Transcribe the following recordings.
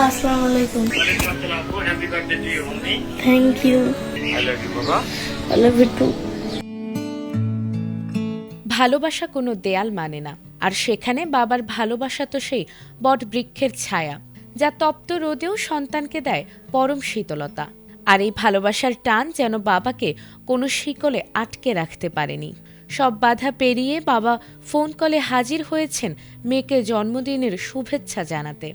আসসালামু আলাইকুম। Happy birthday to you, Omni. Thank you. I love you, Baba. I love you too. ভালোবাসা কোনো দেয়াল মানে না, আর সেখানে বাবার ভালোবাসা তো সেই বট বৃক্ষের ছায়া, যা তপ্ত রোদেও সন্তানকে দেয় পরম শীতলতা। আর এই ভালোবাসার টান যেন বাবাকে কোনো শিকলে আটকে রাখতে পারেনি। সব বাধা পেরিয়ে বাবা ফোন কলে হাজির হয়েছেন মেয়েকে জন্মদিনের শুভেচ্ছা জানাতে।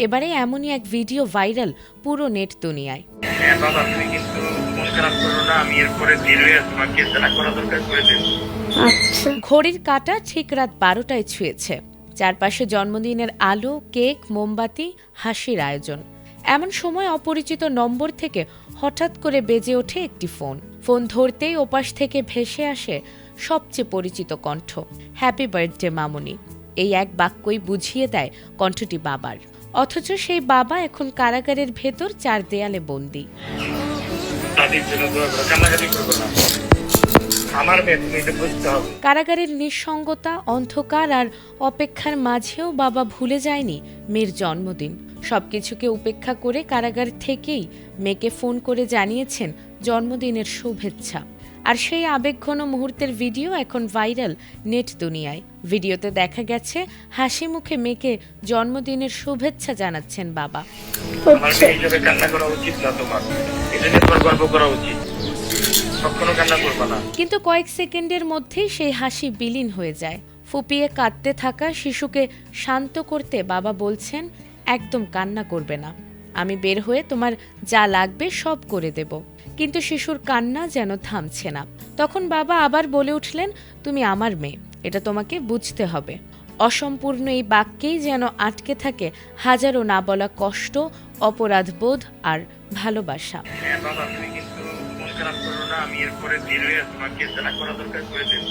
এবারে এমনই এক ভিডিও ভাইরাল পুরো নেট দুনিয়ায়। হ্যাঁ বাবা, তুমি কিন্তু মন খারাপ করো না। আমি এরপরে ধীরে তোমাকে জানা করা দরকার করে দেবো। আচ্ছা। ঘড়ির কাঁটা ঠিক রাত 12টায় ছুঁয়েছে। চারপাশে জন্মদিনের আলো, কেক, মোমবাতি, হাসির আয়োজন। এমন সময় অপরিচিত নম্বর থেকে হঠাৎ করে বেজে ওঠে একটি ফোন। ফোন ধরতেই ওপাশ থেকে ভেসে আসে সবচেয়ে পরিচিত কণ্ঠ, হ্যাপি বার্থডে মামুনি। এই এক বাক্যই বুঝিয়ে দেয় কণ্ঠটি বাবার। অথচ সেই বাবা এখন কারাগারের ভেতর 4 দেয়ালে বন্দী। তাদের জন্য দোয়া করো, কান্নাকাটি করবো না। আমার মেয়ে, তুমি এটা বুঝতে হবে। কারাগারের নিঃসঙ্গতা, অন্ধকার আর অপেক্ষার মাঝেও বাবা ভুলে যায়নি মেয়ের জন্মদিন। সবকিছুকে উপেক্ষা করে কারাগার থেকেই মেয়েকে ফোন করে জানিয়েছেন জন্মদিনের শুভেচ্ছা। আর সেই আবেগঘন মুহূর্তের ভিডিও এখন ভাইরাল নেট দুনিয়ায়। ভিডিওতে দেখা গেছে হাসি মুখে মেয়েকে জন্মদিনের শুভেচ্ছা জানাচ্ছেন বাবা। আমার মেয়ে হিসেবে কান্না করা উচিত না তোমার। এটা নিয়ে তোমার গর্ব করা উচিত। কখনো কান্না করবে না। কিন্তু কয়েক সেকেন্ডের মধ্যেই সেই হাসি বিলীন হয়ে যায়। ফুপিয়ে কাঁদতে থাকা শিশুকে শান্ত করতে বাবা বলছেন, একদম কান্না করবে না, আমি বের হয়ে তোমার যা লাগবে সব করে দেব। কিন্তু শিশুর কান্না যেন থামছে না। তখন বাবা আবার বলে উঠলেন, তুমি আমার মেয়ে, এটা তোমাকে বুঝতে হবে। অসম্পূর্ণ এই বাক্যেই যেন আটকে থাকে হাজারো না বলা কষ্ট, অপরাধবোধ আর ভালোবাসা। হ্যাঁ বাবা, তুমি কিন্তু মন খারাপ করো না। আমি এরপরে ধীরে তোমাকে জানা করা দরকার করে দেবো।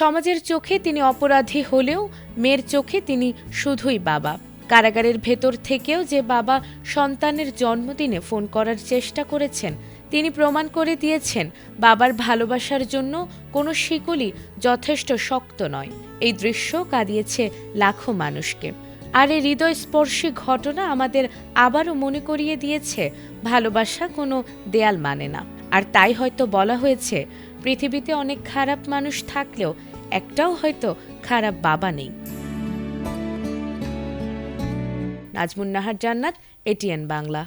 সমাজের চোখে তিনি অপরাধী হলেও মেয়ের চোখে তিনি শুধুই বাবা। কারাগারের ভেতর থেকেও যে বাবা সন্তানের জন্মদিনে ফোন করার চেষ্টা করেছেন, তিনি প্রমাণ করে দিয়েছেন বাবার ভালোবাসার জন্য কোনো শিকলি যথেষ্ট শক্ত নয়। এই দৃশ্য কাঁদিয়েছে লাখো মানুষকে। আর এই হৃদয়স্পর্শী ঘটনা আমাদের আবারও মনে করিয়ে দিয়েছে ভালোবাসা কোনো দেয়াল মানে না। আর তাই হয়তো বলা হয়েছে, পৃথিবীতে অনেক খারাপ মানুষ থাকলেও একটাও হয়তো খারাপ বাবা নেই। নাজমুন নাহার জান্নাত, এটিএন বাংলা।